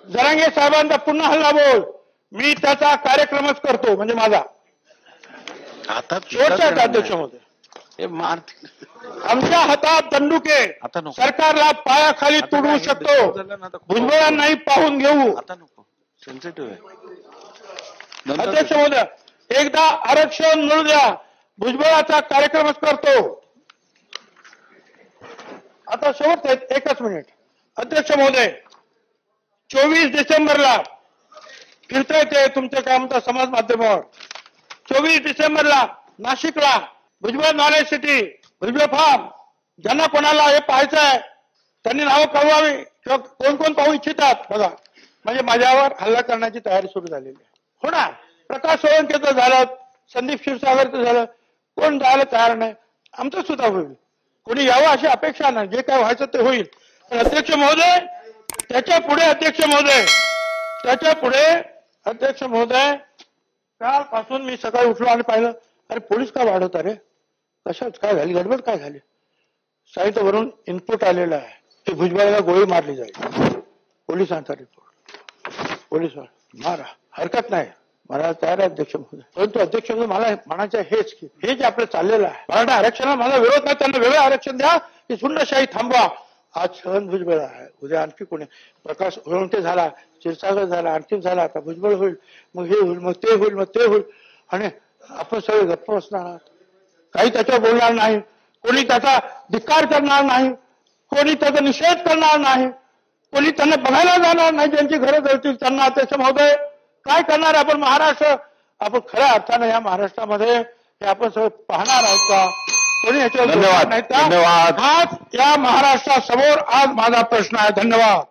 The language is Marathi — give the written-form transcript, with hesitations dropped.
जरांगे साहेबांचा पुन्हा हल्ला बोल, मी त्याचा कार्यक्रमच करतो, म्हणजे माझा आता शेवटचा अध्यक्ष महोदय. आमच्या हातात दंडुक आहे, सरकारला पायाखाली तुडवू शकतो, भुजबळांनाही पाहून घेऊ. आता नको, सेन्सिटिव्ह आहे. अध्यक्ष महोदय, एकदा आरक्षण मिळू द्या, भुजबळाचा कार्यक्रमच करतो. आता शेवट एकच मिनिट. अध्यक्ष महोदय, 24 डिसेंबरला फिरता येते तुमच्या काय म्हणता समाज माध्यमावर. 24 डिसेंबरला नाशिकला Bhujbal knowledge city, Bhujbal farm, ज्यांना कोणाला हे पाहायचं आहे त्यांनी नावं कळवावी किंवा कोण कोण पाहू इच्छितात बघा. म्हणजे माझ्यावर हल्ला करण्याची तयारी सुरू झालेली आहे. हो ना, प्रकाश सोळंकेचं झालं, संदीप क्षीरसागरचं झालं, कोण जायला तयार नाही. आमचं सुद्धा होईल, कोणी यावं अशी अपेक्षा नाही, जे काय व्हायचं ते होईल. पण अध्यक्ष महोदय, त्याच्या पुढे अध्यक्ष महोदय, कालपासून मी सकाळी उठलो आणि पाहिलं, अरे पोलीस का वाढवता रे, कशात काय झाली, गडबड काय झाली. साहित्यावरून इनपुट आलेलं आहे की भुजबळाला गोळी मारली जाईल. पोलिसांचा रिपोर्ट, पोलीस मारा, हरकत नाही, मला तयार आहे अध्यक्ष महोदय. परंतु अध्यक्ष महोदय, मला म्हणायचं हेच की हे जे आपलं चाललेलं आहे, मराठा आरक्षणाला माझा विरोध नाही, त्यांना वेगळं आरक्षण द्या, ही शून्यशाही थांबवा. आज छगन भुजबळ आहे, उद्या आणखी कोणी, प्रकाश सोळंके झाला, क्षीरसागर झाला, आणखी झाला, आता भुजबळ होईल, मग हे होईल, मग ते होईल, मग ते होईल, आणि आपण सगळे गप्प बसणार आहात. काही त्याच्यावर बोलणार नाही, कोणी त्याचा धिक्कार करणार नाही, कोणी त्याचा निषेध करणार नाही, कोणी त्यांना बघायला जाणार नाही, ज्यांची घरं जळतील त्यांना. अध्यक्ष महोदय, काय करणार आपण महाराष्ट्र, आपण खऱ्या अर्थानं या महाराष्ट्रामध्ये हे आपण सगळं पाहणार आहोत का, कोणी याच्यावर धन्यवाद. नाही का? हाच या महाराष्ट्रासमोर आज माझा प्रश्न आहे. धन्यवाद.